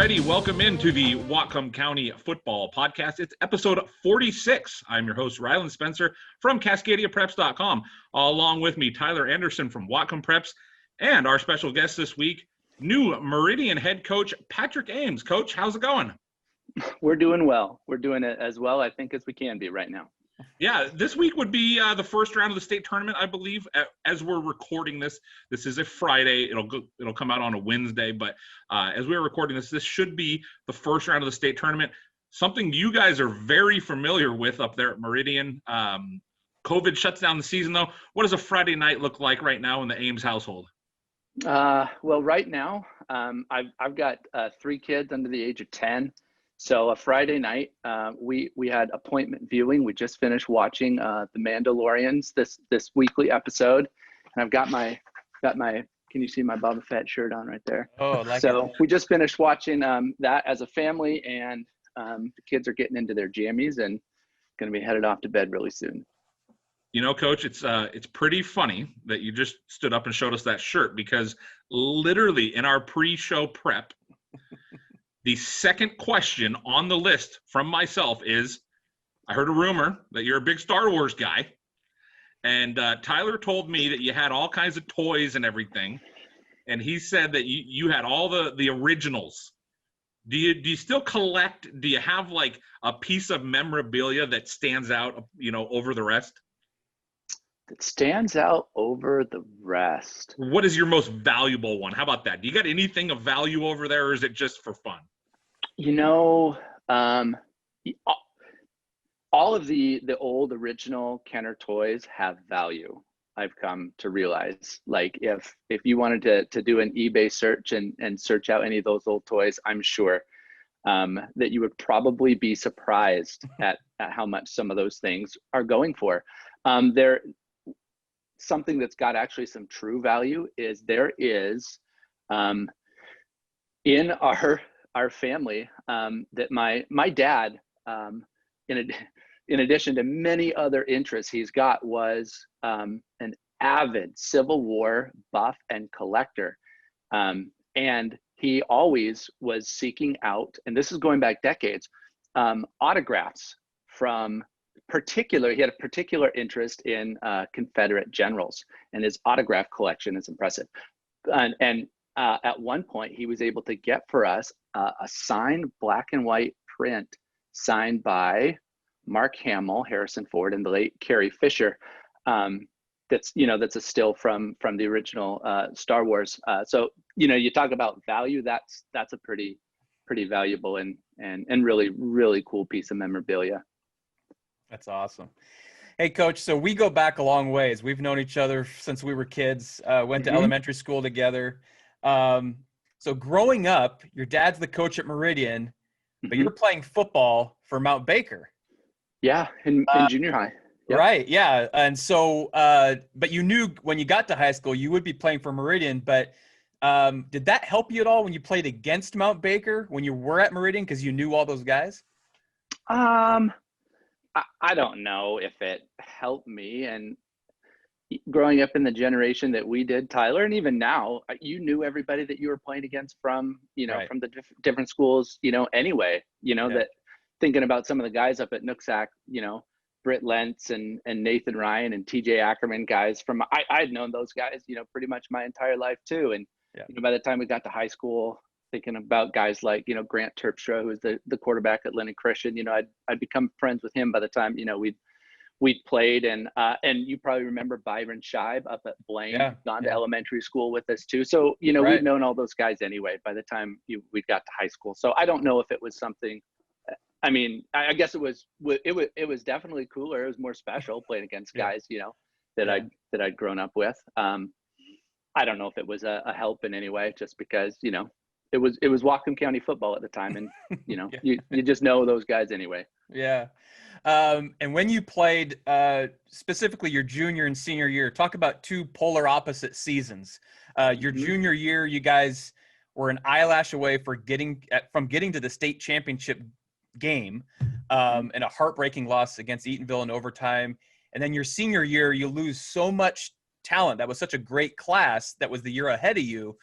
righty, welcome into the Whatcom County Football Podcast. It's episode 46. I'm your host, Ryland Spencer from CascadiaPreps.com. Along with me, Tyler Anderson from Whatcom Preps, and our special guest this week, new Meridian head coach, Patrick Ames. Coach, how's it going? We're doing well. We're doing it as well, I think, as we can be right now. Yeah, this week would be the first round of the state tournament, I believe. As we're recording this is a Friday. It'll come out on a Wednesday, but as we're recording this should be the first round of the state tournament. Something you guys are very familiar with up there at Meridian. COVID shuts down the season, though. What does a Friday night look like right now in the Ames household? Well, right now, I've got 3 kids under the age of 10. So a Friday night, we had appointment viewing. We just finished watching The Mandalorians, this weekly episode, and I've got my. Can you see my Boba Fett shirt on right there? Oh, like so we just finished watching that as a family, and the kids are getting into their jammies and going to be headed off to bed really soon. You know, Coach, it's pretty funny that you just stood up and showed us that shirt, because literally in our pre-show prep, the second question on the list from myself is, I heard a rumor that you're a big Star Wars guy, and Tyler told me that you had all kinds of toys and everything, and he said that you had all the originals. Do you still collect? Do you have like a piece of memorabilia that stands out, over the rest? That stands out over the rest. What is your most valuable one? How about that? Do you got anything of value over there, or is it just for fun? All of the old original Kenner toys have value. I've come to realize, like, if you wanted to do an eBay search and search out any of those old toys, I'm sure that you would probably be surprised at how much some of those things are going for. Something that's got actually some true value is there is in our family that my dad, in addition to many other interests he's got, was an avid Civil War buff and collector, and he always was seeking out, and this is going back decades, autographs from he had a particular interest in Confederate generals, and his autograph collection is impressive. And at one point, he was able to get for us a signed black and white print signed by Mark Hamill, Harrison Ford, and the late Carrie Fisher. That's a still from the original Star Wars. So you talk about value. That's a pretty valuable and really, really cool piece of memorabilia. That's awesome. Hey, Coach, so we go back a long ways. We've known each other since we were kids, went to elementary school together. So growing up, your dad's the coach at Meridian, but you're playing football for Mount Baker. Yeah, in junior high. Yep. Right, yeah. And so, but you knew when you got to high school, you would be playing for Meridian, but did that help you at all when you played against Mount Baker, when you were at Meridian, because you knew all those guys? I don't know if it helped me, and growing up in the generation that we did, Tyler, and even now, you knew everybody that you were playing against from, right, from the different schools, anyway, that thinking about some of the guys up at Nooksack, Britt Lentz and Nathan Ryan and TJ Ackerman, guys from, I'd known those guys, pretty much my entire life too. And by the time we got to high school, thinking about guys like, Grant Terpstra, who was the quarterback at Lennon Christian, I'd become friends with him by the time, we'd played. And you probably remember Byron Scheib up at Blaine, gone to elementary school with us too. So, right, we've known all those guys anyway, by the time we got to high school. So I don't know if it was something, I mean, I guess it was definitely cooler. It was more special playing against guys, that I'd grown up with. I don't know if it was a help in any way, just because, it was Whatcom County football at the time, and you just know those guys anyway. Yeah. And when you played, specifically your junior and senior year, talk about two polar opposite seasons. Your junior year, you guys were an eyelash away from getting to the state championship game, and a heartbreaking loss against Eatonville in overtime. And then your senior year, you lose so much talent. That was such a great class. That was the year ahead of you,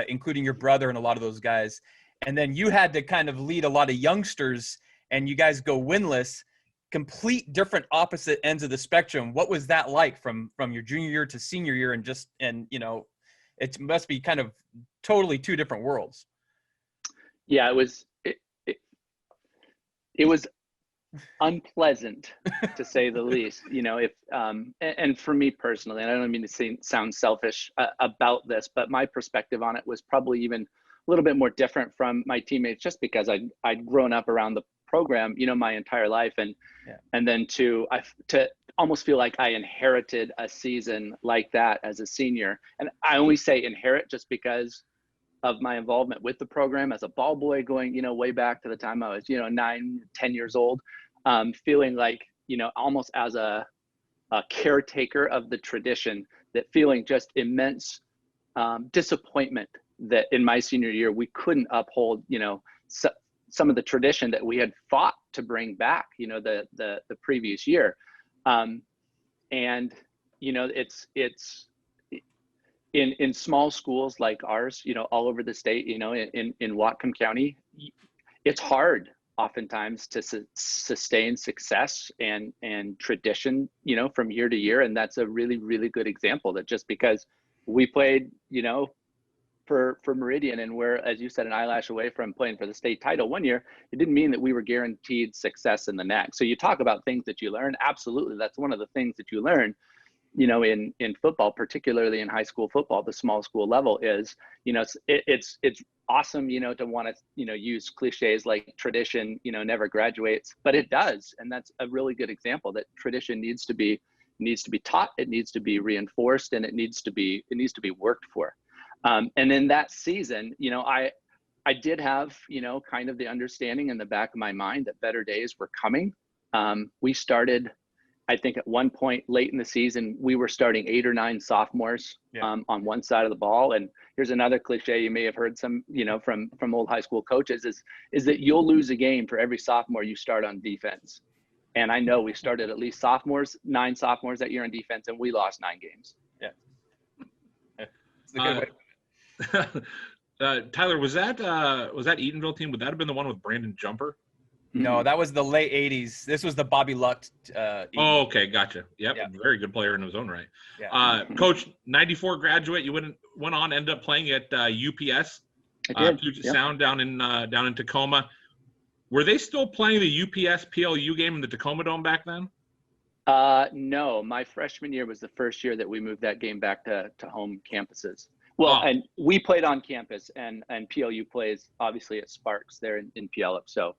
including your brother and a lot of those guys. and then you had to kind of lead a lot of youngsters, and you guys go winless, complete different opposite ends of the spectrum. What was that like from your junior year to senior year, and you know, it must be kind of totally two different worlds. Yeah, it was unpleasant to say the least. You know, if and for me personally, and I don't mean to sound selfish about this, but my perspective on it was probably even a little bit more different from my teammates, just because I'd grown up around the program, you know, my entire life, and then to almost feel like I inherited a season like that as a senior. And I only say inherit just because of my involvement with the program as a ball boy, going, you know, way back to the time I was, you know, 9, 10 years old, feeling like, you know, almost as a caretaker of the tradition, that feeling just immense disappointment that in my senior year, we couldn't uphold, you know, some of the tradition that we had fought to bring back, you know, the previous year. And, you know, it's in small schools like ours, you know, all over the state, you know, in Whatcom County, it's hard oftentimes to sustain success and tradition, you know, from year to year. And that's a really, really good example that just because we played, you know, for Meridian, and we're, as you said, an eyelash away from playing for the state title one year, it didn't mean that we were guaranteed success in the next. So you talk about things that you learn. Absolutely. That's one of the things that you learn, you know, in football, particularly in high school football, the small school level is, you know, it's awesome, you know, to want to, you know, use cliches like tradition, you know, never graduates, but it does. And that's a really good example that tradition needs to be taught, it needs to be reinforced, and it needs to be worked for. And in that season, you know, I did have, you know, kind of the understanding in the back of my mind that better days were coming. We started, I think at one point late in the season, we were starting 8 or 9 sophomores on one side of the ball. And here's another cliche you may have heard some, you know, from old high school coaches is that you'll lose a game for every sophomore you start on defense. And I know we started at least 9 sophomores that year on defense, and we lost 9 games. Yeah. It's a good way. Tyler, was that Eatonville team? Would that have been the one with Brandon Jumper? No, that was the late 80s. This was the Bobby Luck. Oh, okay, gotcha. Yep, yeah. Very good player in his own right. Yeah. Coach, 94 graduate. You went on, ended up playing at UPS. I did. Puget Sound down in Tacoma. Were they still playing the UPS PLU game in the Tacoma Dome back then? No, my freshman year was the first year that we moved that game back to home campuses. Well, and we played on campus, and PLU plays obviously at Sparks there in Puyallup. So,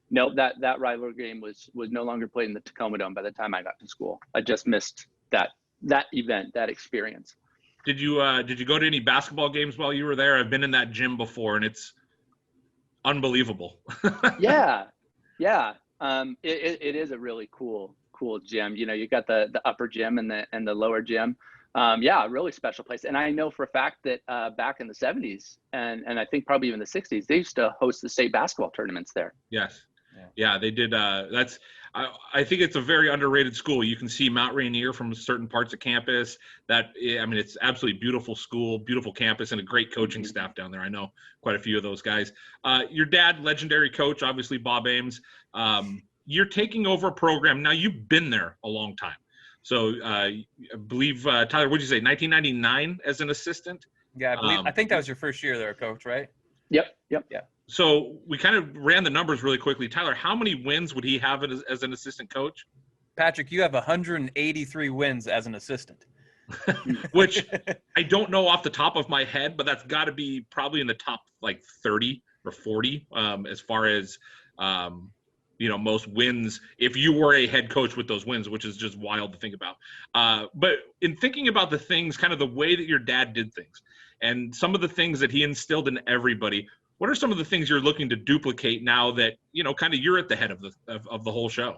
no, that rivalry game was no longer played in the Tacoma Dome by the time I got to school. I just missed that event, that experience. Did you go to any basketball games while you were there? I've been in that gym before, and it's unbelievable. Yeah. It is a really cool gym. You know, you got the upper gym and the lower gym. Yeah, a really special place. And I know for a fact that back in the 70s and I think probably even the 60s, they used to host the state basketball tournaments there. Yes. Yeah, they did. I think it's a very underrated school. You can see Mount Rainier from certain parts of campus. It's absolutely beautiful school, beautiful campus, and a great coaching staff down there. I know quite a few of those guys. Your dad, legendary coach, obviously Bob Ames. You're taking over a program. Now, you've been there a long time. So I believe, Tyler, what'd you say, 1999 as an assistant? Yeah, I think that was your first year there, Coach, right? Yep. Yeah. So we kind of ran the numbers really quickly. Tyler, how many wins would he have as an assistant coach? Patrick, you have 183 wins as an assistant. Which I don't know off the top of my head, but that's got to be probably in the top like 30 or 40 as far as most wins if you were a head coach with those wins, which is just wild to think about. But in thinking about the things, kind of the way that your dad did things and some of the things that he instilled in everybody, what are some of the things you're looking to duplicate now that, kind of you're at the head of the whole show?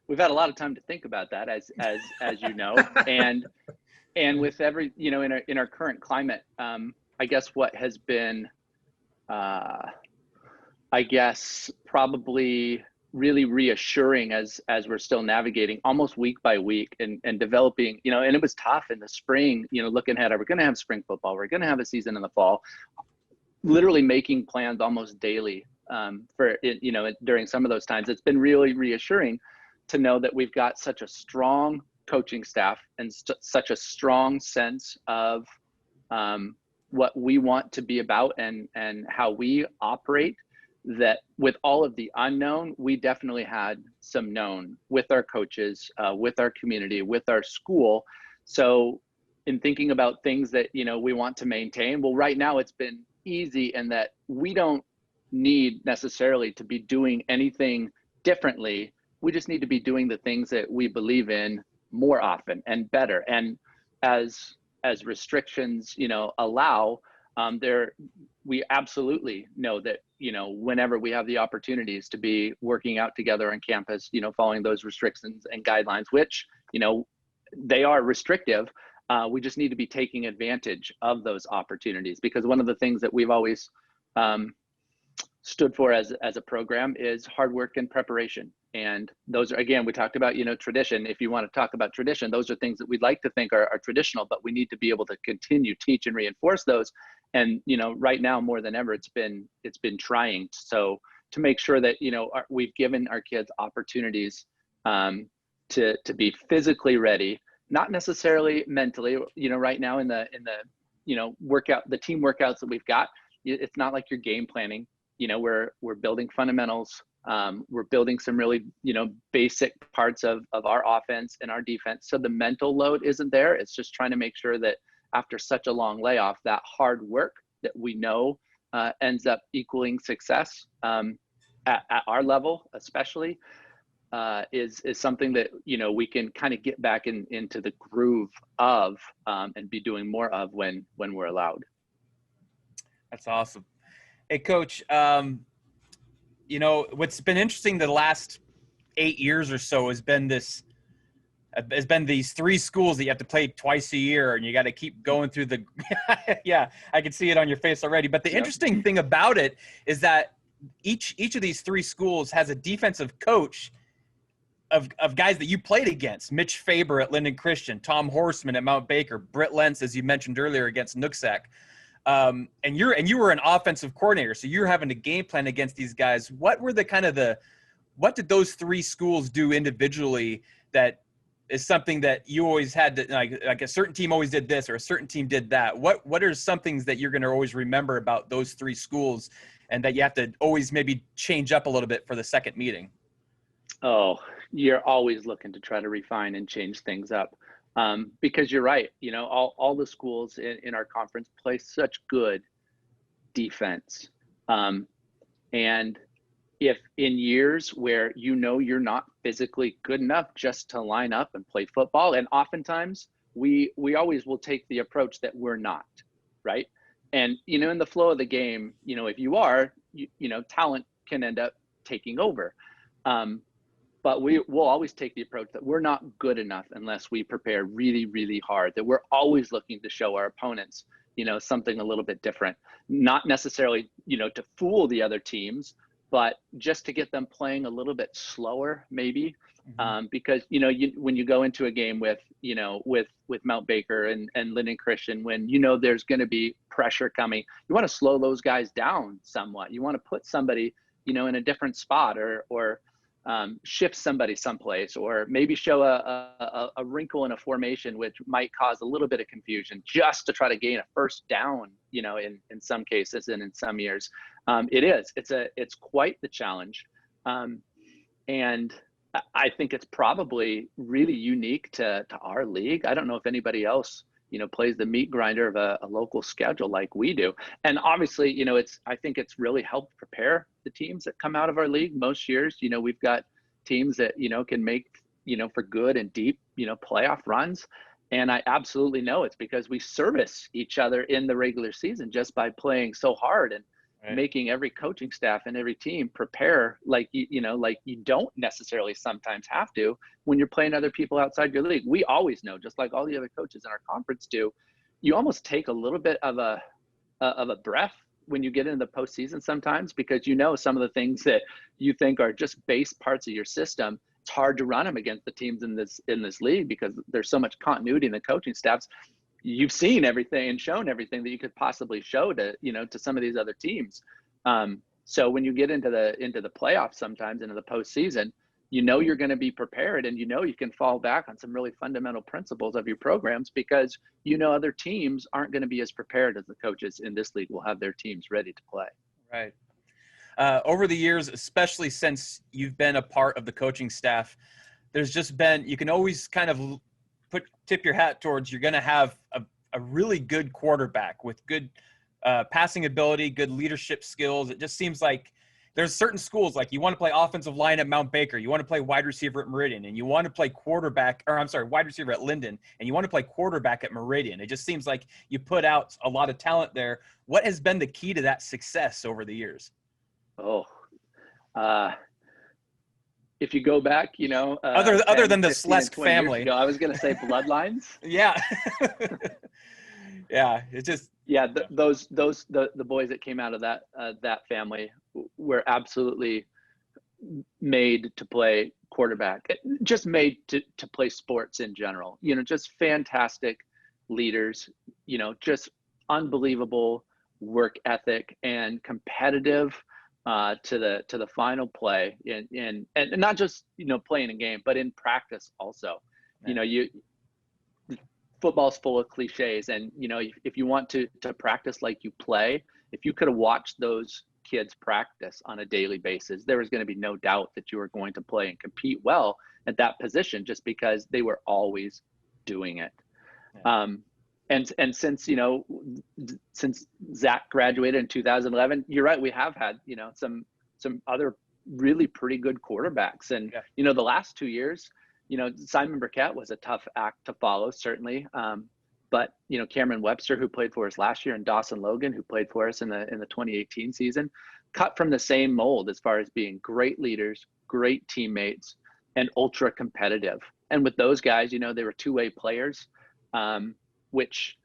We've had a lot of time to think about that, as you know, and with every, in our current climate, I guess what has been, probably really reassuring as we're still navigating almost week by week and developing, and it was tough in the spring, looking ahead, are we going to have spring football? We're going to have a season in the fall, literally making plans almost daily for it, during some of those times. It's been really reassuring to know that we've got such a strong coaching staff and such a strong sense of what we want to be about and how we operate, that with all of the unknown, we definitely had some known with our coaches, with our community, with our school. So in thinking about things that, we want to maintain, well, right now it's been easy in that we don't need necessarily to be doing anything differently. We just need to be doing the things that we believe in more often and better. And as restrictions, allow, we absolutely know that, whenever we have the opportunities to be working out together on campus, following those restrictions and guidelines, which, they are restrictive, we just need to be taking advantage of those opportunities, because one of the things that we've always stood for as a program is hard work and preparation. And those are, again, we talked about, tradition. If you want to talk about tradition, those are things that we'd like to think are traditional, but we need to be able to continue, teach, and reinforce those. And, right now more than ever, it's been trying. So to make sure that, we've given our kids opportunities to be physically ready, not necessarily mentally, right now in the workout, the team workouts that we've got, it's not like you're game planning. We're building fundamentals. We're building some really, basic parts of our offense and our defense. So the mental load isn't there. It's just trying to make sure that after such a long layoff, that hard work that we know ends up equaling success at our level, especially, is something that, we can kind of get back into the groove of and be doing more of when we're allowed. That's awesome. Hey, Coach, what's been interesting the last 8 years or so has been these three schools that you have to play twice a year, and you got to keep going through the yeah, I can see it on your face already. But the interesting thing about it is that each of these three schools has a defensive coach of guys that you played against: Mitch Faber at Linden Christian, Tom Horseman at Mount Baker, Britt Lentz, as you mentioned earlier, against Nooksack. And you were an offensive coordinator, so you're having to game plan against these guys. What were what did those three schools do individually that is something that you always had to, like a certain team always did this or a certain team did that? What are some things that you're going to always remember about those three schools and that you have to always maybe change up a little bit for the second meeting? Oh, you're always looking to try to refine and change things up. Because you're right, all the schools in our conference play such good defense. And if in years where you're not physically good enough just to line up and play football, and oftentimes we always will take the approach that we're not, right? And in the flow of the game, if you are, talent can end up taking over. But we'll always take the approach that we're not good enough unless we prepare really, really hard, that we're always looking to show our opponents, something a little bit different, not necessarily, to fool the other teams, but just to get them playing a little bit slower, maybe, because, when you go into a game with Mount Baker and Linden Christian, when, there's going to be pressure coming, you want to slow those guys down somewhat. You want to put somebody, in a different spot or shift somebody someplace, or maybe show a wrinkle in a formation, which might cause a little bit of confusion just to try to gain a first down, in some cases and in some years. It's quite the challenge. And I think it's probably really unique to our league. I don't know if anybody else, plays the meat grinder of a local schedule like we do. And obviously, I think it's really helped prepare the teams that come out of our league. Most years, we've got teams that, can make, for good and deep, playoff runs. And I absolutely know it's because we service each other in the regular season just by playing so hard and making every coaching staff and every team prepare like you don't necessarily sometimes have to when you're playing other people outside your league. We always know, just like all the other coaches in our conference do, you almost take a little bit of a breath, when you get into the postseason sometimes, because some of the things that you think are just base parts of your system, it's hard to run them against the teams in this league because there's so much continuity in the coaching staffs. You've seen everything and shown everything that you could possibly show to some of these other teams. So when you get into the playoffs, sometimes into the postseason, you're going to be prepared, and you can fall back on some really fundamental principles of your programs because other teams aren't going to be as prepared as the coaches in this league will have their teams ready to play. Right. Over the years, especially since you've been a part of the coaching staff, there's just been, you can always kind of tip your hat towards, you're going to have a really good quarterback with good passing ability, good leadership skills. It just seems like there's certain schools, like you want to play offensive line at Mount Baker, you want to play wide receiver at Meridian, and you want to play wide receiver at Linden, and you want to play quarterback at Meridian. It just seems like you put out a lot of talent there. What has been the key to that success over the years? If you go back, other than the Slesk family, I was going to say bloodlines. Yeah. Yeah. It's just, the boys that came out of that family were absolutely made to play quarterback, just made to play sports in general, just fantastic leaders, just unbelievable work ethic and competitive to the final play and not just playing a game, but in practice also. Yeah. Football's full of cliches, and if you want to practice like you play, if you could have watched those kids practice on a daily basis, there was going to be no doubt that you were going to play and compete well at that position, just because they were always doing it. Yeah. And since Zach graduated in 2011, you're right, we have had some other really pretty good quarterbacks, and the last 2 years, Simon Burkett was a tough act to follow, certainly. But Cameron Webster, who played for us last year, and Dawson Logan, who played for us in the 2018 season, cut from the same mold as far as being great leaders, great teammates, and ultra competitive. And with those guys, they were two-way players, which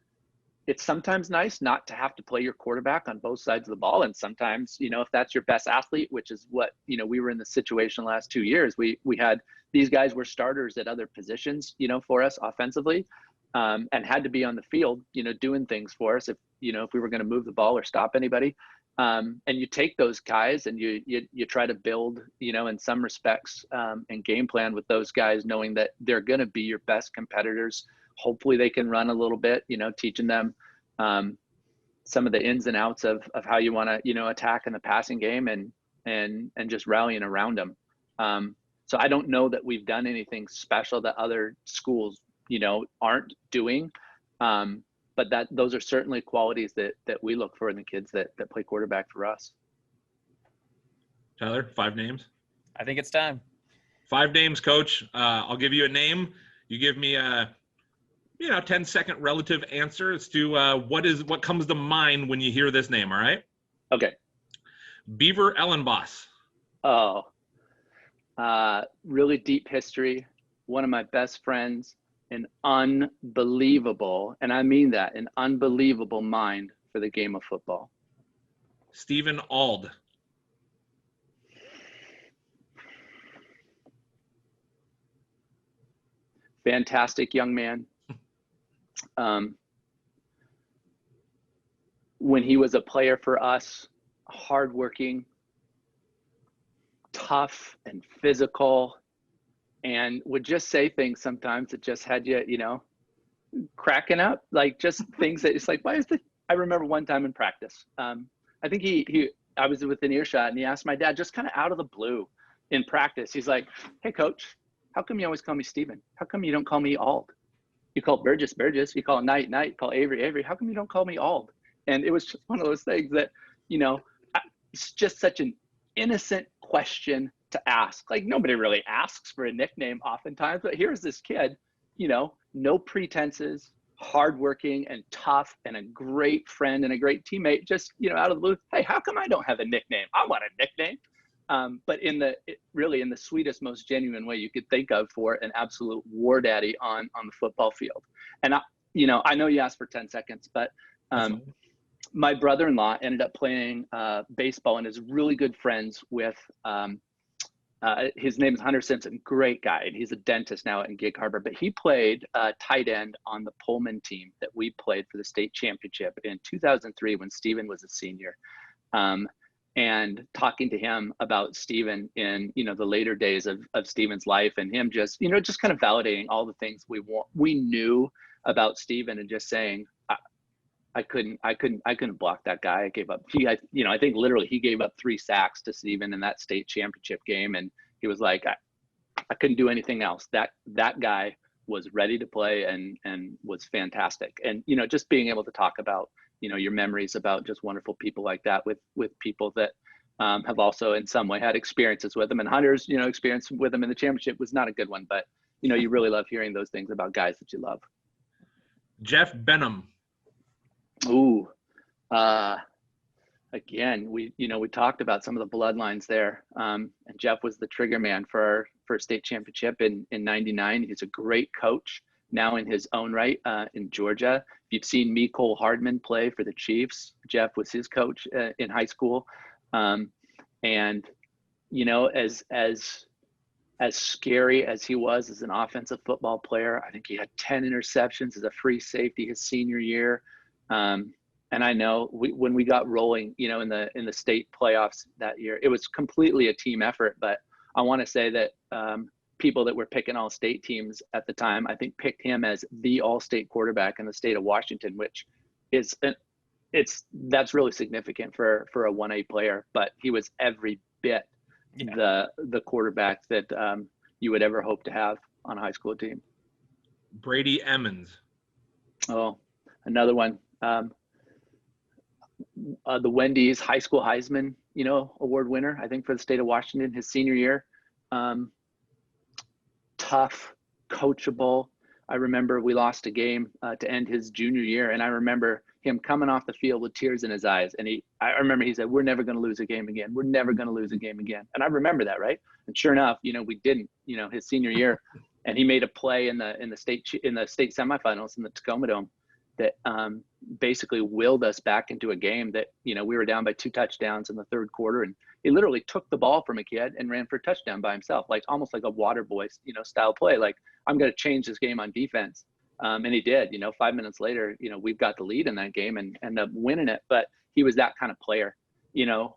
it's sometimes nice not to have to play your quarterback on both sides of the ball. And sometimes, if that's your best athlete, which is what, we were in the situation the last 2 years, we had these guys were starters at other positions, for us offensively, and had to be on the field, doing things for us if we were going to move the ball or stop anybody. And you take those guys and you try to build, in some respects, and game plan with those guys, knowing that they're going to be your best competitors. Hopefully they can run a little bit, teaching them some of the ins and outs of how you want to, attack in the passing game and just rallying around them. So I don't know that we've done anything special that other schools, aren't doing. But those are certainly qualities that we look for in the kids that play quarterback for us. Tyler, 5 names? I think it's time. 5 names, Coach. I'll give you a name. You give me a 10-second relative answer as to what comes to mind when you hear this name, all right? Okay. Beaver Ellenboss. Oh, really deep history. One of my best friends, an unbelievable, and I mean that, an unbelievable mind for the game of football. Stephen Auld. Fantastic young man. When he was a player for us, hardworking, tough and physical, and would just say things sometimes that just had you, cracking up, like just things that it's like, why is I remember one time in practice, I think I was within earshot, and he asked my dad, just kind of out of the blue in practice, he's like, "Hey coach, how come you always call me Steven? How come you don't call me Auld? You call Burgess, you call Knight, you call Avery. How come you don't call me Auld?" And it was just one of those things that, it's just such an innocent question to ask. Like, nobody really asks for a nickname oftentimes, but here's this kid, no pretenses, hardworking and tough and a great friend and a great teammate, just, out of the blue, "Hey, how come I don't have a nickname? I want a nickname." But really in the sweetest, most genuine way you could think of for an absolute war daddy on the football field. And I know you asked for 10 seconds, but my brother-in-law ended up playing baseball and is really good friends with, his name is Hunter Simpson, great guy. And he's a dentist now in Gig Harbor, but he played tight end on the Pullman team that we played for the state championship in 2003 when Steven was a senior. And talking to him about Steven in, the later days of Steven's life, and him just, just kind of validating all the things we knew about Steven, and just saying, I couldn't block that guy. I gave up. I think literally he gave up 3 sacks to Steven in that state championship game. And he was like, I couldn't do anything else. That guy was ready to play and was fantastic. And, just being able to talk about, your memories about just wonderful people like that with people that have also in some way had experiences with them. And Hunter's, experience with them in the championship was not a good one, but, you really love hearing those things about guys that you love. Jeff Benham. Ooh, again, we talked about some of the bloodlines there. And Jeff was the trigger man for our first state championship in '99. He's a great coach now in his own right in Georgia. If you've seen me, Cole Hardman, play for the Chiefs, Jeff was his coach in high school. And, as scary as he was as an offensive football player, I think he had 10 interceptions as a free safety his senior year. And I know when we got rolling, in the state playoffs that year, it was completely a team effort. But I want to say that people that were picking all-state teams at the time, I think picked him as the all-state quarterback in the state of Washington, which is that's really significant for a 1A player. But he was every bit the quarterback that you would ever hope to have on a high school team. Brady Emmons. Oh, another one. The Wendy's High School Heisman, award winner, I think, for the state of Washington, his senior year. Tough, coachable. I remember we lost a game to end his junior year, and I remember him coming off the field with tears in his eyes. And I remember he said, "We're never going to lose a game again. We're never going to lose a game again." And I remember that, right? And sure enough, we didn't. His senior year, and he made a play in the state semifinals in the Tacoma Dome that basically willed us back into a game that, we were down by 2 touchdowns in the third quarter. And he literally took the ball from a kid and ran for a touchdown by himself, like almost like a water boy, style play. Like, I'm going to change this game on defense. And he did. 5 minutes later, we've got the lead in that game and end up winning it. But he was that kind of player. I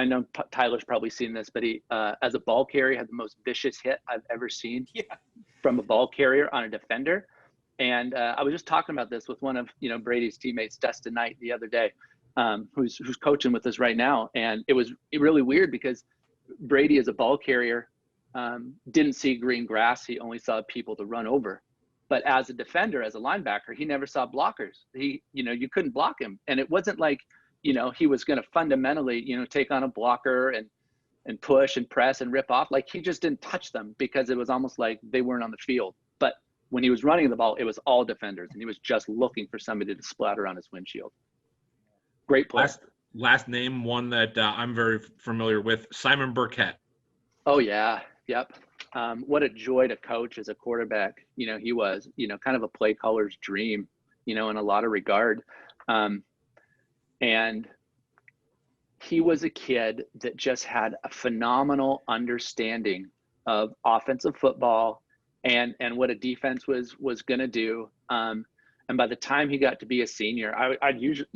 know Tyler's probably seen this, but he, as a ball carrier, had the most vicious hit I've ever seen from a ball carrier on a defender. And I was just talking about this with one of Brady's teammates, Dustin Knight, the other day, who's coaching with us right now. And it was really weird because Brady, as a ball carrier, didn't see green grass. He only saw people to run over. But as a defender, as a linebacker, he never saw blockers. You couldn't block him. And it wasn't like, he was going to fundamentally, take on a blocker and push and press and rip off. Like, he just didn't touch them because it was almost like they weren't on the field. But when he was running the ball, it was all defenders, and he was just looking for somebody to splatter on his windshield. Great play. Last name, one that I'm very familiar with, Simon Burkett. Oh, yeah. Yep. What a joy to coach as a quarterback. He was, kind of a play caller's dream, in a lot of regard. And he was a kid that just had a phenomenal understanding of offensive football and what a defense was going to do. And by the time he got to be a senior, I'd usually,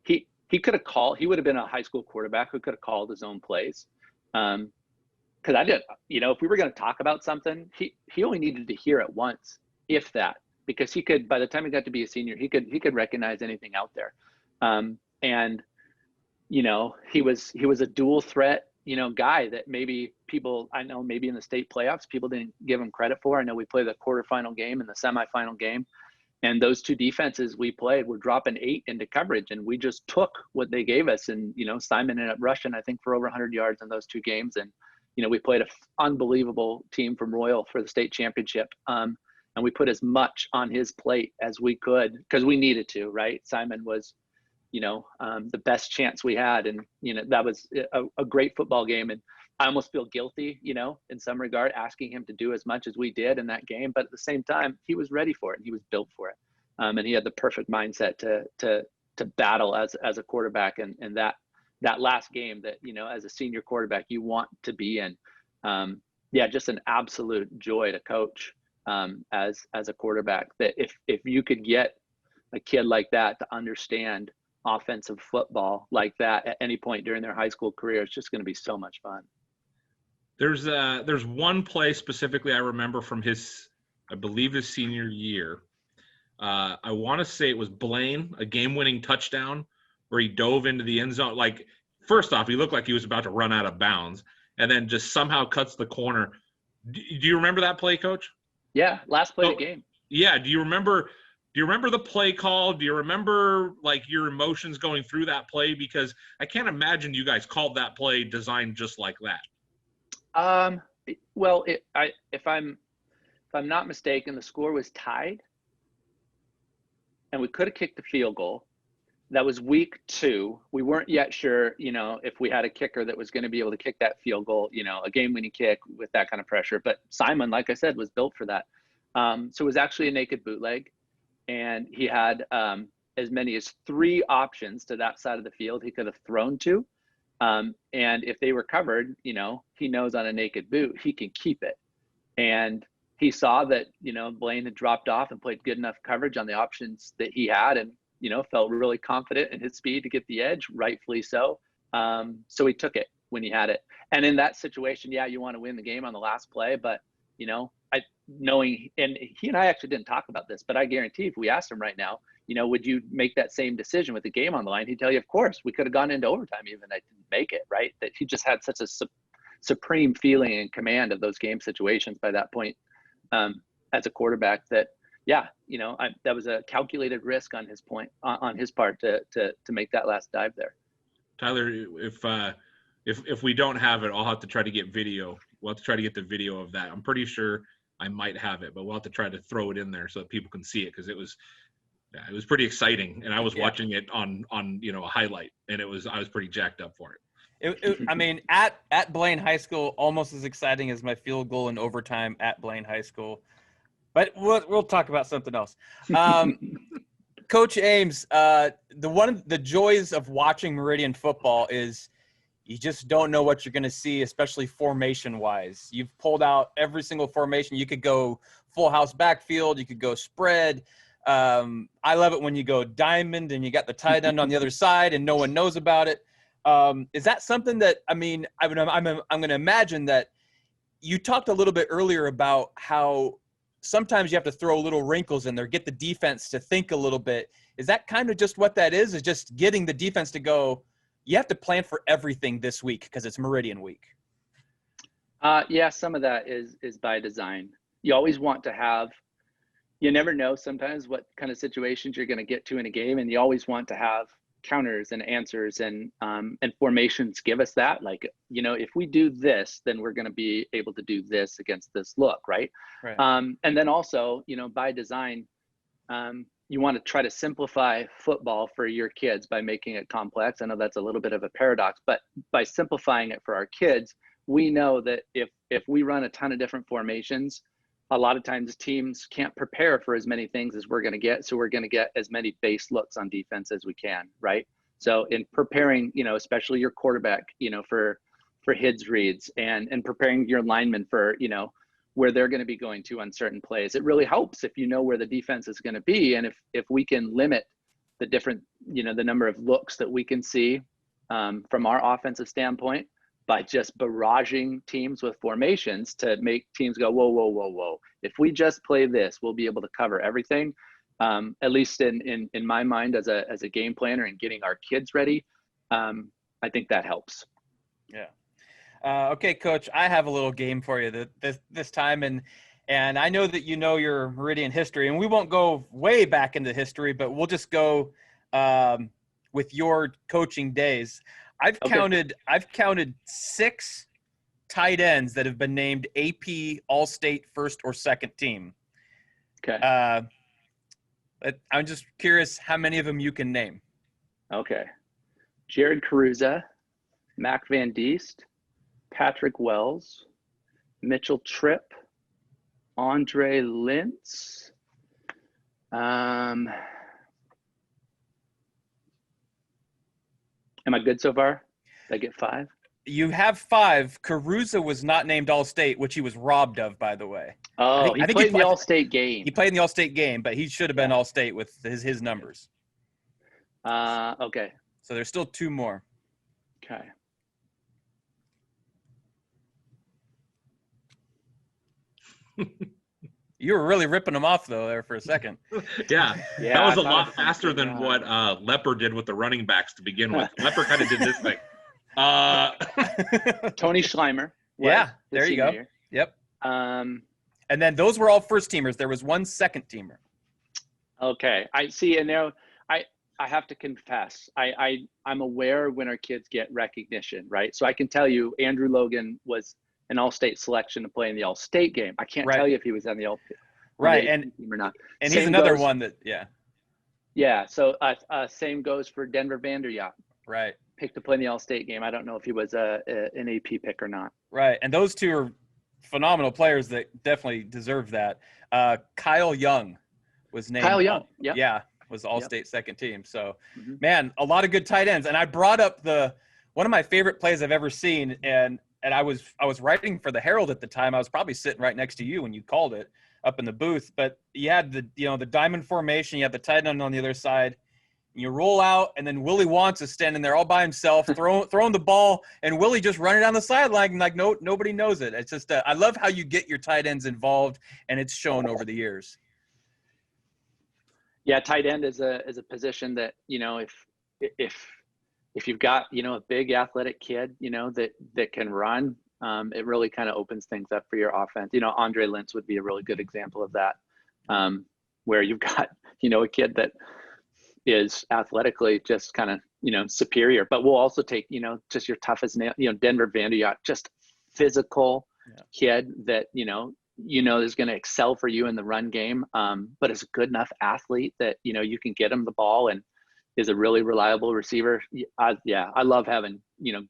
he could have called, he would have been a high school quarterback who could have called his own plays. Cause I did, if we were going to talk about something, he only needed to hear it once, if that, because he could, by the time he got to be a senior, he could recognize anything out there. And he was a dual threat, guy that maybe people, I know maybe in the state playoffs, people didn't give him credit for. I know we played the quarterfinal game and the semifinal game, and those 2 defenses we played were dropping 8 into coverage, and we just took what they gave us. And, Simon ended up rushing, I think, for over 100 yards in those 2 games. And, we played an unbelievable team from Royal for the state championship. And we put as much on his plate as we could because we needed to, right? Simon was, the best chance we had. And, that was a great football game. And I almost feel guilty, in some regard, asking him to do as much as we did in that game. But at the same time, he was ready for it and he was built for it. and he had the perfect mindset to battle as a quarterback, and that last game that, you know, as a senior quarterback you want to be in. Yeah, just an absolute joy to coach as a quarterback. That if you could get a kid like that to understand offensive football like that at any point during their high school career, it's just going to be so much fun. There's one play specifically I remember from I believe his senior year. I want to say it was Blaine, a game-winning touchdown where he dove into the end zone. Like, first off, he looked like he was about to run out of bounds, and then just somehow cuts the corner. Do you remember that play, Coach? Yeah, last play of the game. Yeah. Do you remember the play call? Do you remember, like, your emotions going through that play? Because I can't imagine you guys called that play designed just like that. Well, if I'm not mistaken, the score was tied, and we could have kicked the field goal. That was week 2. We weren't yet sure, you know, if we had a kicker that was going to be able to kick that field goal, you know, a game-winning kick with that kind of pressure. But Simon, like I said, was built for that. So it was actually a naked bootleg, and he had as many as 3 options to that side of the field he could have thrown to. And if they were covered, you know, he knows on a naked boot, he can keep it. And he saw that, you know, Blaine had dropped off and played good enough coverage on the options that he had, and, you know, felt really confident in his speed to get the edge, rightfully so. So he took it when he had it. And in that situation, yeah, you want to win the game on the last play, but, you know, knowing, and he and I actually didn't talk about this, but I guarantee if we asked him right now, you know, would you make that same decision with the game on the line? He'd tell you, of course. We could have gone into overtime even if I didn't make it, right? That he just had such a supreme feeling and command of those game situations by that point as a quarterback that, yeah, you know, that was a calculated risk on his part to make that last dive there. Tyler, if we don't have it, I'll have to try to get video. We'll have to try to get the video of that. I'm pretty sure I might have it, but we'll have to try to throw it in there so that people can see it, because it was pretty exciting, and I was watching it on you know, a highlight, and I was pretty jacked up for it. I mean, at Blaine High School, almost as exciting as my field goal in overtime at Blaine High School. But we'll talk about something else. Coach Ames, the joys of watching Meridian football is you just don't know what you're going to see, especially formation-wise. You've pulled out every single formation. You could go full house backfield. You could go spread. I love it when you go diamond and you got the tight end on the other side and no one knows about it. Is that something that, I mean, I'm going to imagine that you talked a little bit earlier about how sometimes you have to throw little wrinkles in there, get the defense to think a little bit. Is that kind of just what that is just getting the defense to go, you have to plan for everything this week because it's Meridian week? Yeah, some of that is by design. You always want to have, you never know sometimes what kind of situations you're going to get to in a game, and you always want to have counters and answers, and formations give us that. Like, you know, if we do this, then we're going to be able to do this against this look, right? And then also, you know, by design, you want to try to simplify football for your kids by making it complex. I know that's a little bit of a paradox, but by simplifying it for our kids, we know that if we run a ton of different formations, a lot of times teams can't prepare for as many things as we're going to get. So we're going to get as many base looks on defense as we can, right? So in preparing, you know, especially your quarterback, you know, for HIDS reads and preparing your linemen for, you know, where they're going to be going to on certain plays, it really helps if you know where the defense is going to be. And if we can limit the different, you know, the number of looks that we can see from our offensive standpoint, by just barraging teams with formations to make teams go, whoa, whoa, whoa, whoa. If we just play this, we'll be able to cover everything. At least in my mind as a game planner and getting our kids ready, I think that helps. Yeah. Okay, Coach, I have a little game for you this time. And I know that you know your Meridian history, and we won't go way back into history, but we'll just go with your coaching days. I've counted 6 tight ends that have been named AP AllState first or second team. Okay. I'm just curious how many of them you can name. Okay. Jared Caruza, Mac Van Diest, Patrick Wells, Mitchell Tripp, Andre Lintz, Am I good so far? Did I get 5? You have 5. Caruso was not named All-State, which he was robbed of, by the way. Oh, I think played in the All-State game. He played in the All-State game, but he should have been All-State with his numbers. Okay. So there's still 2 more. Okay. You were really ripping them off, though, there for a second. Yeah, that was a lot faster than what Lepper did with the running backs to begin with. Lepper kind of did this thing. Tony Schleimer. Yeah, there you go. Year. Yep. And then those were all first-teamers. There was 1 second-teamer. Okay, I see. And now I have to confess, I'm aware when our kids get recognition, right? So I can tell you Andrew Logan was an All-State selection to play in the All-State game. I can't tell you if he was on the Right, and team or not. And he's another one that, Yeah, so same goes for Denver Vanderyacht. Right. Picked to play in the All-State game. I don't know if he was an AP pick or not. Right, and those 2 are phenomenal players that definitely deserve that. Kyle Young was named. Kyle Young, yeah, was All-State second team. So, man, a lot of good tight ends. And I brought up one of my favorite plays I've ever seen, and I was writing for the Herald at the time. I was probably sitting right next to you when you called it up in the booth. But you had the diamond formation. You had the tight end on the other side. And you roll out, and then Willie Wantz is standing there all by himself, throwing the ball, and Willie just running down the sideline like nobody knows it. It's just I love how you get your tight ends involved, and it's shown over the years. Yeah, tight end is a position that if you've got a big athletic kid that can run, it really kind of opens things up for your offense. Andre Lentz would be a really good example of that, where you've got a kid that is athletically just kind of superior, but we'll also take just your toughest nail, Denver Vanderyacht, just physical kid that is going to excel for you in the run game, but is a good enough athlete that you can get him the ball and is a really reliable receiver. I love having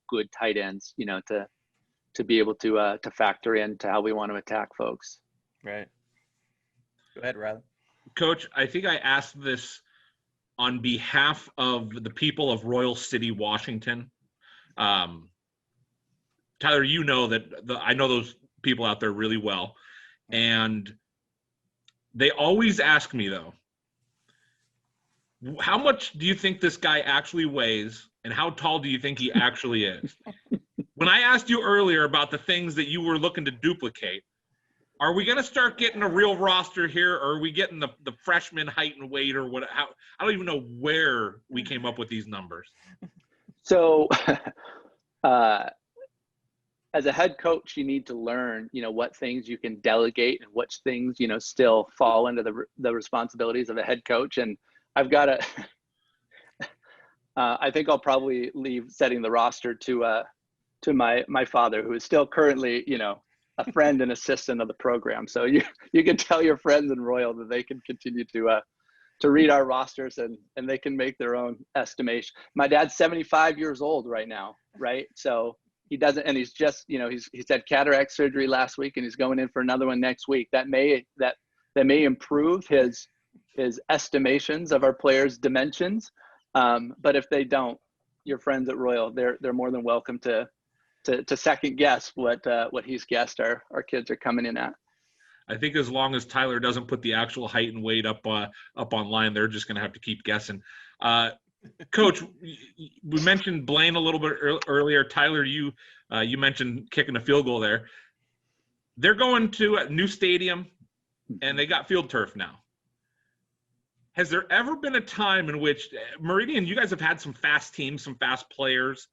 good tight ends to be able to factor into how we want to attack folks. Right. Go ahead, Ryland. Coach, I think I asked this on behalf of the people of Royal City, Washington. Tyler, I know those people out there really well. And they always ask me, though, how much do you think this guy actually weighs, and how tall do you think he actually is? When I asked you earlier about the things that you were looking to duplicate, are we going to start getting a real roster here, or are we getting the freshman height and weight, or what? I don't even know where we came up with these numbers. So as a head coach, you need to learn, what things you can delegate and which things, still fall into the responsibilities of a head coach. And I've got to, I think I'll probably leave setting the roster to my father, who is still currently, a friend and assistant of the program. So you can tell your friends in Royal that they can continue to read our rosters and they can make their own estimation. My dad's 75 years old right now, right? So he doesn't, and he's just, he's had cataract surgery last week, and he's going in for another one next week. That may improve his estimations of our players' dimensions. But if they don't, your friends at Royal, they're more than welcome to second guess what he's guessed our kids are coming in at. I think as long as Tyler doesn't put the actual height and weight up online, they're just going to have to keep guessing. Coach, we mentioned Blaine a little bit earlier. Tyler, you mentioned kicking a field goal there. They're going to a new stadium, and they got field turf now. Has there ever been a time in which Meridian, you guys have had some fast teams, some fast players?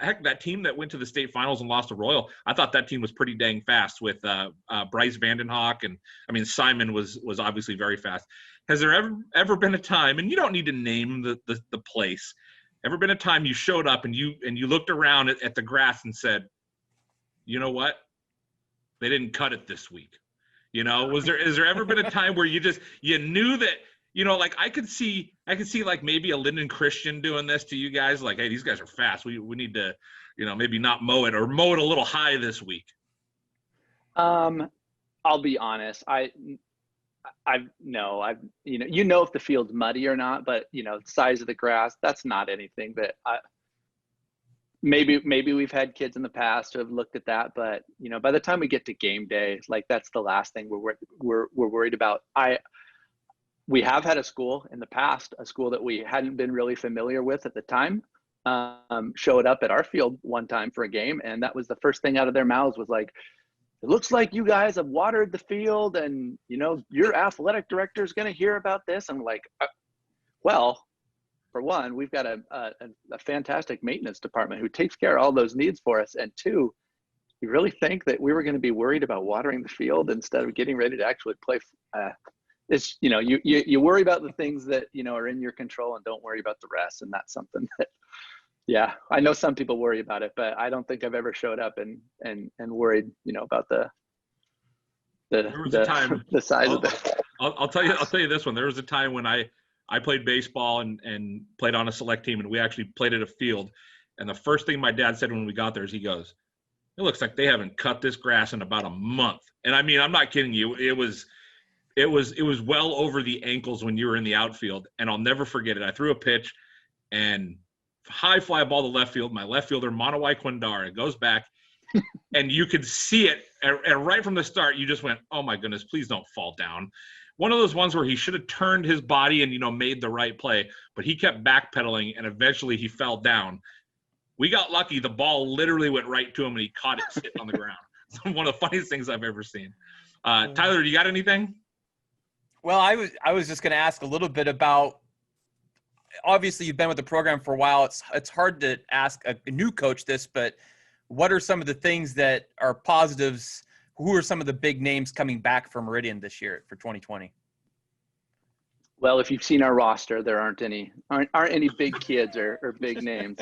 Heck, that team that went to the state finals and lost to Royal, I thought that team was pretty dang fast with Bryce Vandenhoek, and Simon was obviously very fast. Has there ever been a time, and you don't need to name the place, ever been a time you showed up and you looked around at the grass and said, you know what, they didn't cut it this week? Has there ever been a time where you knew that? Like I could see like maybe a Lyndon Christian doing this to you guys. Like, hey, these guys are fast. We need to, maybe not mow it, or mow it a little high this week. I'll be honest. I've if the field's muddy or not, but size of the grass, that's not anything that maybe we've had kids in the past who have looked at that, but by the time we get to game day, like that's the last thing we're worried about. We have had a school in the past, a school that we hadn't been really familiar with at the time, showed up at our field one time for a game, and that was the first thing out of their mouths was like, it looks like you guys have watered the field, and your athletic director is going to hear about this. I'm like, well, for one, we've got a fantastic maintenance department who takes care of all those needs for us, and two, you really think that we were going to be worried about watering the field instead of getting ready to actually play? It's you worry about the things that are in your control and don't worry about the rest, and that's something that, yeah, I know some people worry about it, but I don't think I've ever showed up and worried about the size of the. I'll tell you this one. There was a time when I played baseball and played on a select team, and we actually played at a field, and the first thing my dad said when we got there is he goes, "It looks like they haven't cut this grass in about a month." And I mean, I'm not kidding you. It was well over the ankles when you were in the outfield, and I'll never forget it. I threw a pitch and high fly ball to left field. My left fielder, Monowai Quindara, goes back, and you could see it. And right from the start, you just went, "Oh my goodness, please don't fall down." One of those ones where he should have turned his body and made the right play, but he kept backpedaling, and eventually he fell down. We got lucky. The ball literally went right to him, and he caught it sitting on the ground. It's one of the funniest things I've ever seen. Tyler, do you got anything? Well, I was just going to ask a little bit about, obviously you've been with the program for a while. It's hard to ask a new coach this, but what are some of the things that are positives? Who are some of the big names coming back for Meridian this year for 2020? Well, if you've seen our roster, there aren't any big kids or big names.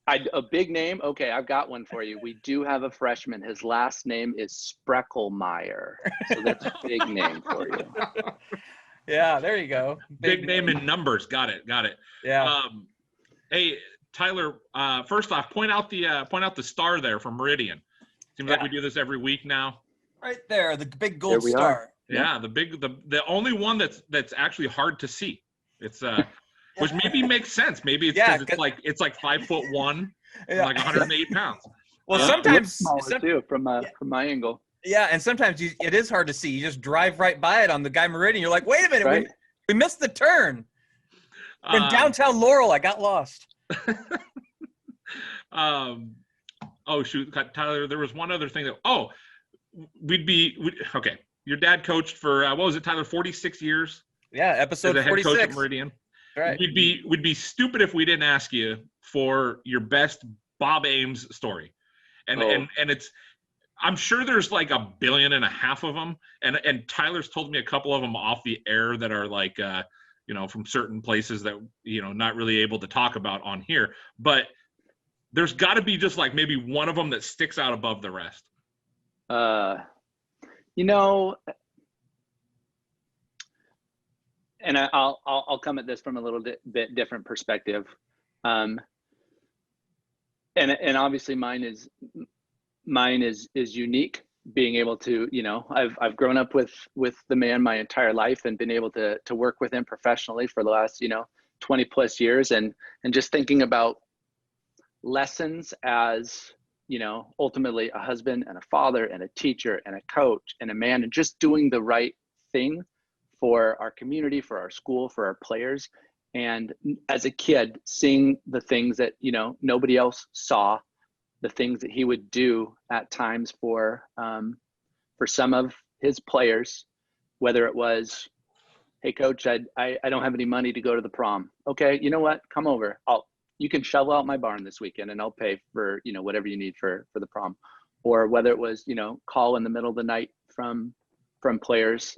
A big name? Okay, I've got one for you. We do have a freshman. His last name is Sprecklemeyer. So that's a big name for you. Yeah, there you go. Big name in numbers. Got it. Yeah. Hey, Tyler, first off, point out the star there from Meridian. Seems like we do this every week now. Right there, the big gold star. Yeah, the only one that's actually hard to see. It's which maybe makes sense. Maybe it's because it's like 5'1", and like 108 pounds. Well, sometimes too from my angle. Yeah, and sometimes it is hard to see. You just drive right by it on the guy Meridian. You're like, wait a minute, right? we missed the turn. In downtown Laurel, I got lost. Oh shoot, Tyler, there was one other thing that okay. Your dad coached for what was it, Tyler? 46 years. Yeah, episode 46. Head coach at Meridian. Right. We'd be stupid if we didn't ask you for your best Bob Ames story, and it's. I'm sure there's like 1.5 billion of them, and Tyler's told me a couple of them off the air that are like from certain places that not really able to talk about on here, but there's got to be just like maybe one of them that sticks out above the rest. And I'll come at this from a little bit different perspective, and obviously mine is unique. Being able to, I've grown up with the man my entire life and been able to work with him professionally for the last 20 plus years, and just thinking about lessons as ultimately a husband and a father and a teacher and a coach and a man, and just doing the right thing for our community, for our school, for our players. And as a kid, seeing the things that nobody else saw, the things that he would do at times for some of his players, whether it was, "Hey coach, I don't have any money to go to the prom." "Okay, you know what? Come over. You can shovel out my barn this weekend and I'll pay for, whatever you need for the prom." Or whether it was, call in the middle of the night from players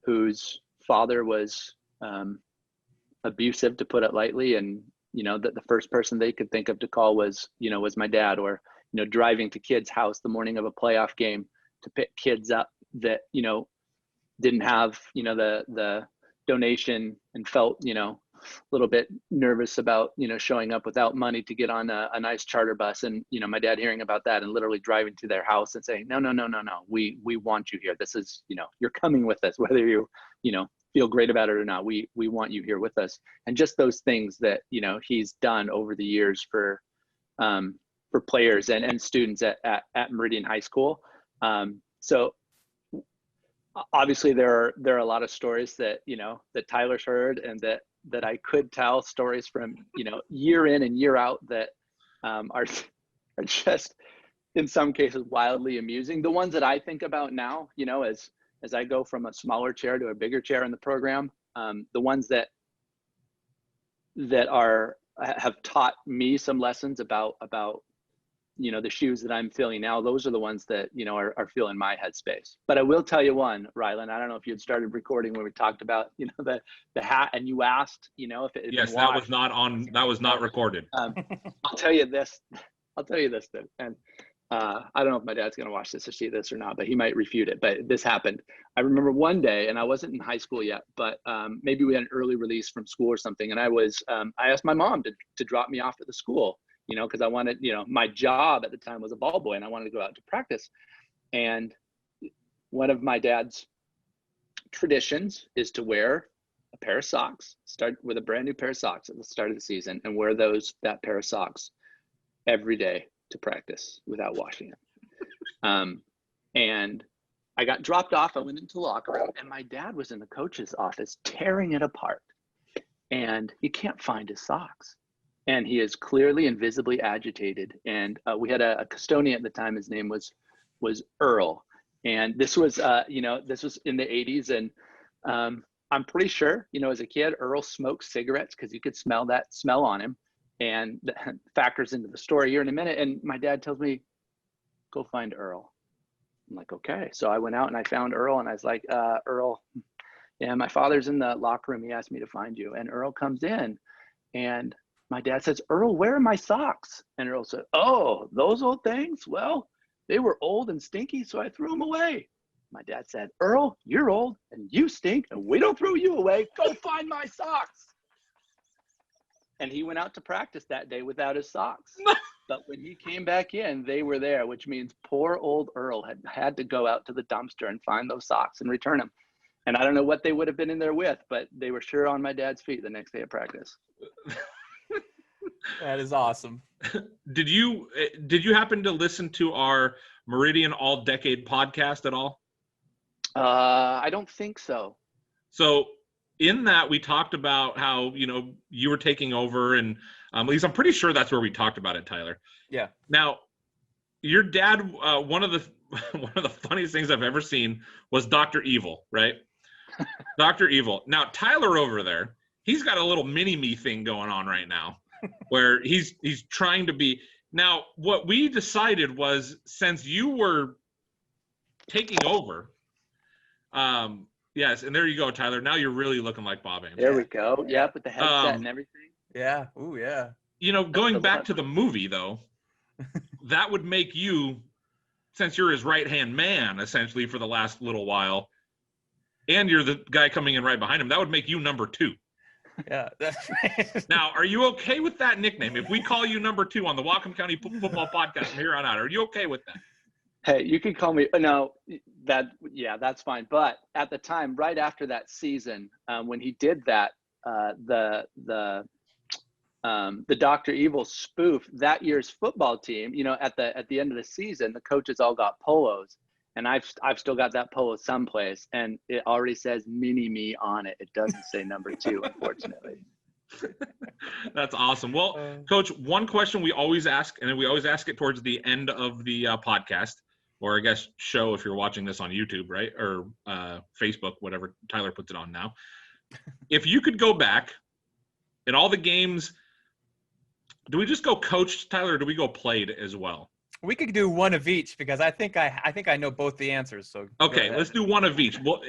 whose father was abusive, to put it lightly, and that the first person they could think of to call was my dad. Or driving to kids' house the morning of a playoff game to pick kids up that didn't have the donation and felt little bit nervous about, showing up without money to get on a nice charter bus. And, my dad hearing about that and literally driving to their house and saying, no, we want you here. This is, you're coming with us, whether you, feel great about it or not. We want you here with us. And just those things that, he's done over the years for players and students at Meridian High School. So obviously there are a lot of stories that, that Tyler's heard and that I could tell, stories from, year in and year out that are just in some cases wildly amusing. The ones that I think about now, as I go from a smaller chair to a bigger chair in the program, the ones that have taught me some lessons about the shoes that I'm filling now, those are the ones that, are filling my headspace. But I will tell you one, Ryland, I don't know if you had started recording when we talked about, the hat, and you asked, if it had Yes, been washed. that was not recorded. I'll tell you this, then. And I don't know if my dad's going to watch this or see this or not, but he might refute it. But this happened. I remember one day, and I wasn't in high school yet, but maybe we had an early release from school or something. And I asked my mom to drop me off at the school, because I wanted, my job at the time was a ball boy and I wanted to go out to practice. And one of my dad's traditions is to wear a pair of socks, start with a brand new pair of socks at the start of the season, and wear that pair of socks every day to practice without washing it. And I got dropped off. I went into the locker room and my dad was in the coach's office tearing it apart, and he can't find his socks. And he is clearly and visibly agitated. And we had a custodian at the time. His name was Earl. And this was, this was in the 80s. And I'm pretty sure, as a kid, Earl smoked cigarettes because you could smell that smell on him. And that factors into the story here in a minute. And my dad tells me, go find Earl. I'm like, okay. So I went out and I found Earl, and I was like, Earl, yeah, my father's in the locker room. He asked me to find you. And Earl comes in, and my dad says, Earl, where are my socks? And Earl said, oh, those old things? Well, they were old and stinky, so I threw them away. My dad said, Earl, you're old and you stink, and we don't throw you away. Go find my socks. And he went out to practice that day without his socks. But when he came back in, they were there, which means poor old Earl had to go out to the dumpster and find those socks and return them. And I don't know what they would have been in there with, but they were sure on my dad's feet the next day of practice. That is awesome. Did you happen to listen to our Meridian All Decade podcast at all? I don't think so. So in that, we talked about how, you were taking over, and at least I'm pretty sure that's where we talked about it, Tyler. Yeah. Now, your dad, one of the funniest things I've ever seen was Dr. Evil, right? Dr. Evil. Now, Tyler over there, he's got a little mini-me thing going on right now where he's trying to be. Now, what we decided was, since you were taking over, yes, and there you go, Tyler. Now you're really looking like Bob Ames. There we go. Yep, with the headset and everything. Yeah. Ooh, yeah. Going back to the movie, though, that would make you, since you're his right-hand man, essentially, for the last little while, and you're the guy coming in right behind him, that would make you number 2. Yeah. That's right. Now, are you okay with that nickname? If we call you number 2 on the Whatcom County Football Podcast from here on out, are you okay with that? Hey, you can call me. No, that's fine. But at the time, right after that season, when he did that, the Dr. Evil spoof, that year's football team, at the end of the season, the coaches all got polos, and I've still got that polo someplace, and it already says mini me on it. It doesn't say number 2, unfortunately. That's awesome. Well, Coach, one question we always ask, and we always ask it towards the end of the podcast, or I guess show if you're watching this on YouTube, right? Or Facebook, whatever Tyler puts it on now. If you could go back in all the games, do we just go coached, Tyler, or do we go played as well? We could do one of each, because I think I know both the answers. So okay, let's do one of each. Well,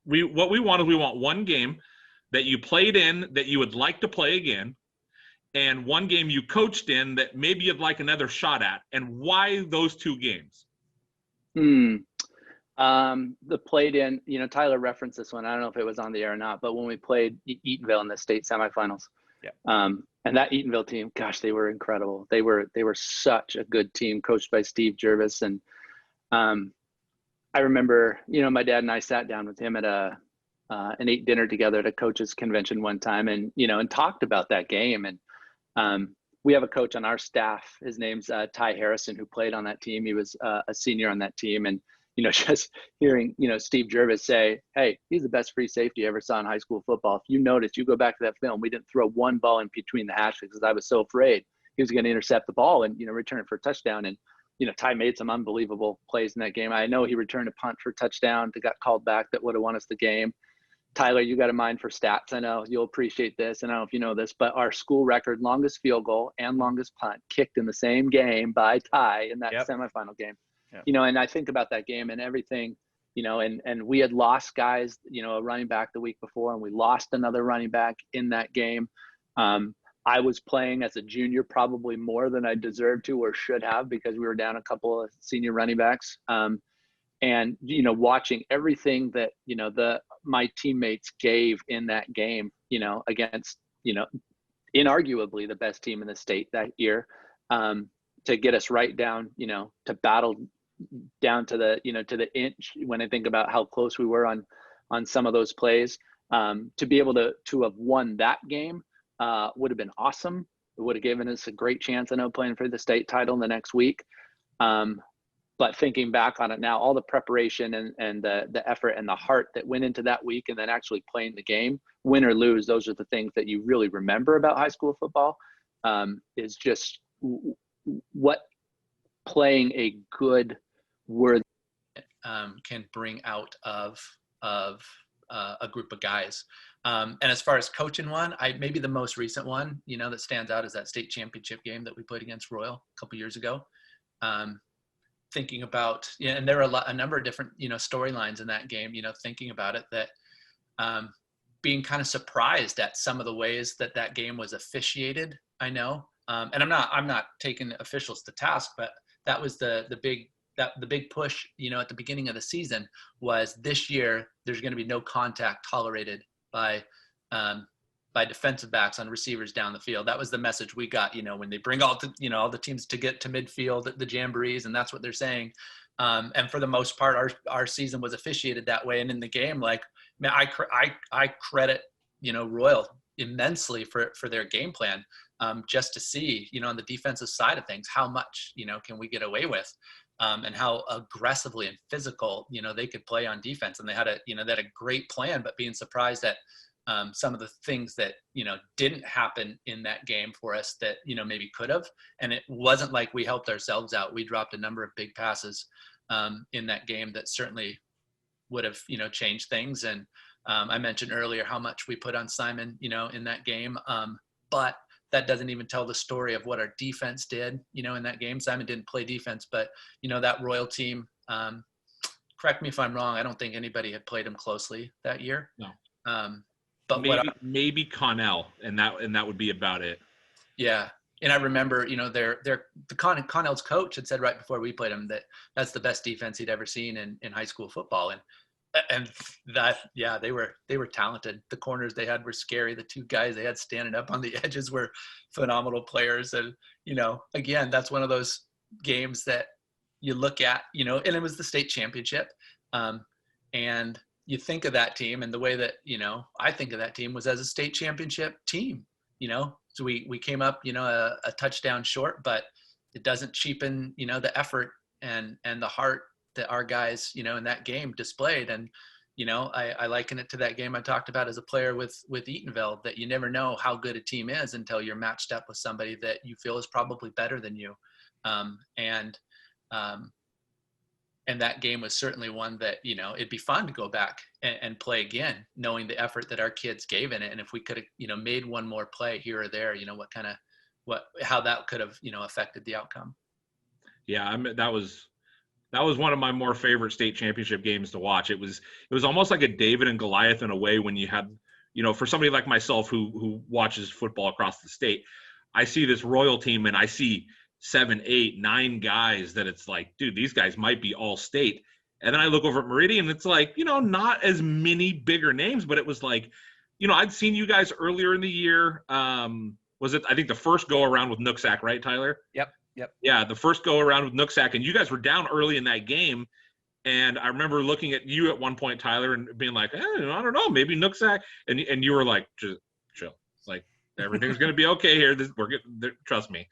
we want one game that you played in that you would like to play again, and one game you coached in that maybe you'd like another shot at, and why those 2 games? The played in, Tyler referenced this one. I don't know if it was on the air or not, but when we played Eatonville in the state semifinals, and that Eatonville team, gosh, they were incredible. They were such a good team, coached by Steve Jervis. And I remember, my dad and I sat down with him at and ate dinner together at a coaches convention one time, and and talked about that game. And we have a coach on our staff. His name's Ty Harrison, who played on that team. He was a senior on that team, and just hearing Steve Jervis say, "Hey, he's the best free safety I ever saw in high school football. If you notice, you go back to that film, we didn't throw one ball in between the hashes because I was so afraid he was going to intercept the ball and return it for a touchdown." And Ty made some unbelievable plays in that game. I know he returned a punt for a touchdown that got called back that would have won us the game. Tyler, you got a mind for stats. I know you'll appreciate this. And I don't know if you know this, but our school record longest field goal and longest punt kicked in the same game by Ty in that semifinal game. Yep. And I think about that game and everything, and we had lost guys, a running back the week before, and we lost another running back in that game. I was playing as a junior probably more than I deserved to or should have, because we were down a couple of senior running backs. And watching everything that my teammates gave in that game, against inarguably the best team in the state that year, to get us right down, to battle down to the to the inch. When I think about how close we were on some of those plays, to be able to have won that game would have been awesome. It would have given us a great chance, I know, playing for the state title in the next week. But thinking back on it now, all the preparation and the effort and the heart that went into that week, and then actually playing the game, win or lose, those are the things that you really remember about high school football, is just what playing a good word can bring out of a group of guys. And as far as coaching one, maybe the most recent one, that stands out is that state championship game that we played against Royal a couple years ago. Thinking about, and there were a number of different, storylines in that game, thinking about it, that being kind of surprised at some of the ways that game was officiated, I know. And I'm not taking officials to task, but that was the big push, at the beginning of the season, was this year there's going to be no contact tolerated by defensive backs on receivers down the field. That was the message we got, when they bring all the teams to get to midfield, the jamborees, and that's what they're saying. And for the most part, our season was officiated that way. And in the game, man, I credit, Royal immensely for their game plan, just to see, on the defensive side of things, how much, can we get away with, and how aggressively and physical, they could play on defense. And they had a great plan, but being surprised at some of the things that, didn't happen in that game for us that, maybe could have. And it wasn't like we helped ourselves out. We dropped a number of big passes in that game that certainly would have, changed things. And I mentioned earlier how much we put on Simon, in that game. But that doesn't even tell the story of what our defense did, in that game. Simon didn't play defense, but, that Royal team, correct me if I'm wrong, I don't think anybody had played him closely that year. No. But maybe Connell, and that would be about it. Yeah. And I remember, Connell's coach had said right before we played him that that's the best defense he'd ever seen in high school football. And that, yeah, they were talented. The corners they had were scary. The two guys they had standing up on the edges were phenomenal players. And, again, that's one of those games that you look at, and it was the state championship. And you think of that team, and the way that, I think of that team was as a state championship team, so we came up, a touchdown short, but it doesn't cheapen, the effort and the heart that our guys, in that game displayed. And, I liken it to that game I talked about as a player with Eatonville, that you never know how good a team is until you're matched up with somebody that you feel is probably better than you. And that game was certainly one that, it'd be fun to go back and play again, knowing the effort that our kids gave in it. And if we could have, made one more play here or there, how that could have, affected the outcome. Yeah, that was one of my more favorite state championship games to watch. It was almost like a David and Goliath in a way, when you had, for somebody like myself who watches football across the state, I see this Royal team and I see 7, 8, 9 guys that it's like, dude, these guys might be all state. And then I look over at Meridian, and it's like, not as many bigger names, but it was like, I'd seen you guys earlier in the year. Was it, I think, the first go around with Nooksack, right, Tyler? Yep. Yeah, the first go around with Nooksack, and you guys were down early in that game. And I remember looking at you at one point, Tyler, and being like, I don't know, maybe Nooksack. And you were like, just chill. Like, everything's going to be okay here. Trust me.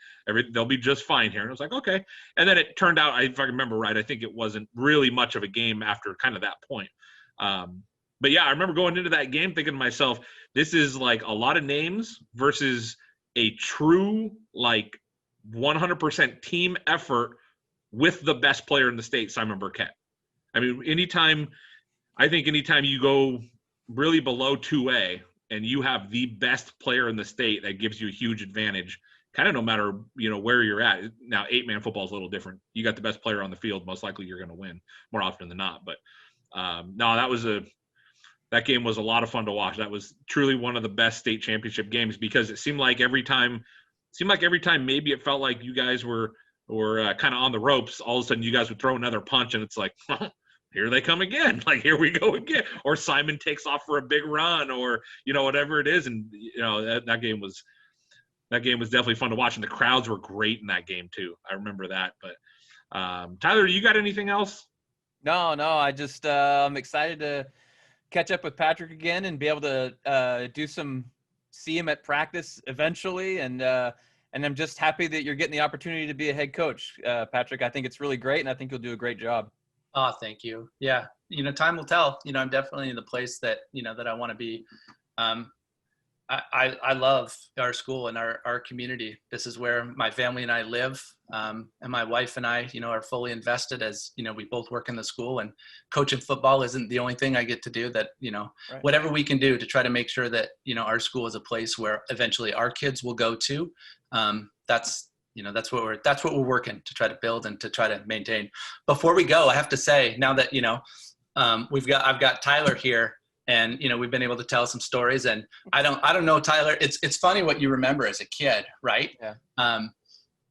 They'll be just fine here. And I was like, okay. And then it turned out, if I remember right, I think it wasn't really much of a game after kind of that point. But yeah, I remember going into that game thinking to myself, this is like a lot of names versus a true, like, 100% team effort with the best player in the state, Simon Burkett. I mean, anytime you go really below 2A and you have the best player in the state, that gives you a huge advantage, kind of no matter, where you're at. Now, 8-man football is a little different. You got the best player on the field, most likely you're going to win more often than not. But no, that game was a lot of fun to watch. That was truly one of the best state championship games, because it seemed like every time maybe it felt like you guys were kind of on the ropes, all of a sudden you guys would throw another punch, and it's like, here they come again. Like, here we go again. Or Simon takes off for a big run, or, whatever it is. And, that game was definitely fun to watch. And the crowds were great in that game too. I remember that. But Tyler, you got anything else? No, I just, I'm excited to catch up with Patrick again and be able to see him at practice eventually. And I'm just happy that you're getting the opportunity to be a head coach, Patrick. I think it's really great, and I think you'll do a great job. Oh, thank you. Yeah. Time will tell. I'm definitely in the place that, that I want to be. I love our school and our community. This is where my family and I live. And my wife and I, are fully invested, as, we both work in the school, and coaching football isn't the only thing I get to do. That, Right. Whatever we can do to try to make sure that, our school is a place where eventually our kids will go to. That's what we're working to try to build and to try to maintain. Before we go, I have to say, now that, I've got Tyler here, and, we've been able to tell some stories, and I don't know, Tyler, it's funny what you remember as a kid, right? Yeah.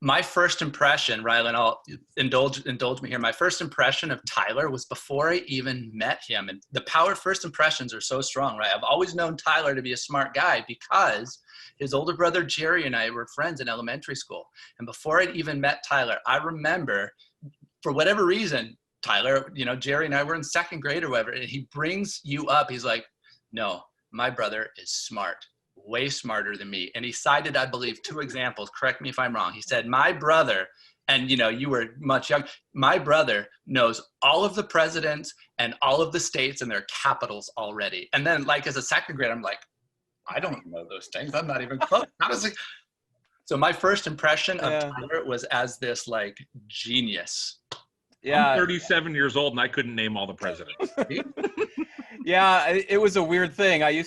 My first impression, Ryland, I'll indulge me here. My first impression of Tyler was before I even met him. And the power of first impressions are so strong, right? I've always known Tyler to be a smart guy because his older brother, Jerry, and I were friends in elementary school. And before I'd even met Tyler, I remember, for whatever reason, Tyler, Jerry and I were in second grade or whatever, and he brings you up. He's like, no, my brother is smart. Way smarter than me. And he cited, I believe, 2 examples. Correct me if I'm wrong. He said, my brother, and you were much young, my brother knows all of the presidents and all of the states and their capitals already. And then, like, as a second grade, I'm like, I don't know those things. I'm not even close. So my first impression of Tyler was as this, like, genius. Yeah. I'm 37 years old, and I couldn't name all the presidents. Yeah, it was a weird thing. I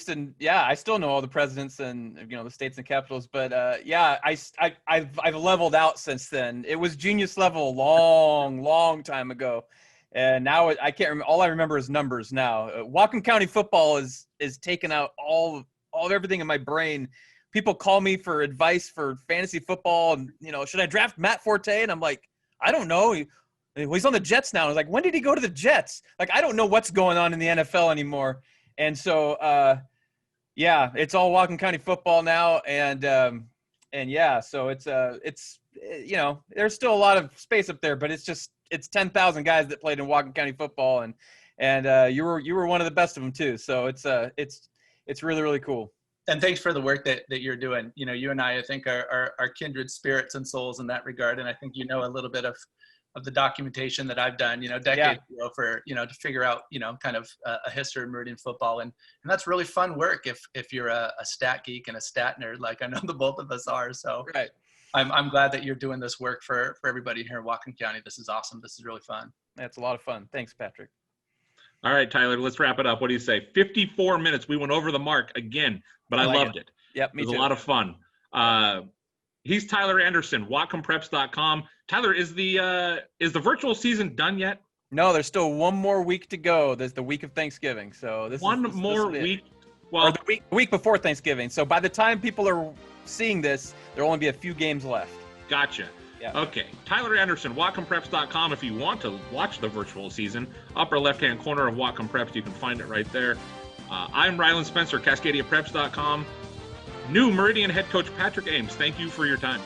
still know all the presidents and, the states and capitals, but I've leveled out since then. It was genius level a long time ago. And now I can't remember. All I remember is numbers now. Whatcom County football is taken out all of everything in my brain. People call me for advice for fantasy football, and, should I draft Matt Forte? And I'm like, I don't know. He's on the Jets now. I was like, when did he go to the Jets? Like, I don't know what's going on in the NFL anymore. And so, it's all Whatcom County football now. So it's there's still a lot of space up there, but it's 10,000 guys that played in Whatcom County football, and you were one of the best of them too. So it's really, really cool. And thanks for the work that you're doing. You and I think are kindred spirits and souls in that regard. And I think a little bit of the documentation that I've done, decades ago for, to figure out, kind of a history of Meridian football. And that's really fun work if you're a stat geek and a stat nerd, like I know the both of us are. So right. I'm glad that you're doing this work for everybody here in Whatcom County. This is awesome. This is really fun. That's a lot of fun. Thanks, Patrick. All right, Tyler, let's wrap it up. What do you say? 54 minutes. We went over the mark again, but I loved it. Yep, me too. It was a lot of fun. He's Tyler Anderson, WhatcomPreps.com. Tyler, is the virtual season done yet? No, there's still one more week to go. There's the week of Thanksgiving. So this more week. Well, or the week before Thanksgiving. So by the time people are seeing this, there'll only be a few games left. Gotcha. Yeah. Okay. Tyler Anderson, WhatcomPreps.com if you want to watch the virtual season. Upper left-hand corner of Whatcom Preps, you can find it right there. I'm Ryland Spencer, CascadiaPreps.com. New Meridian head coach Patrick Ames, thank you for your time.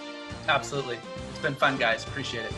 Absolutely. It's been fun, guys. Appreciate it.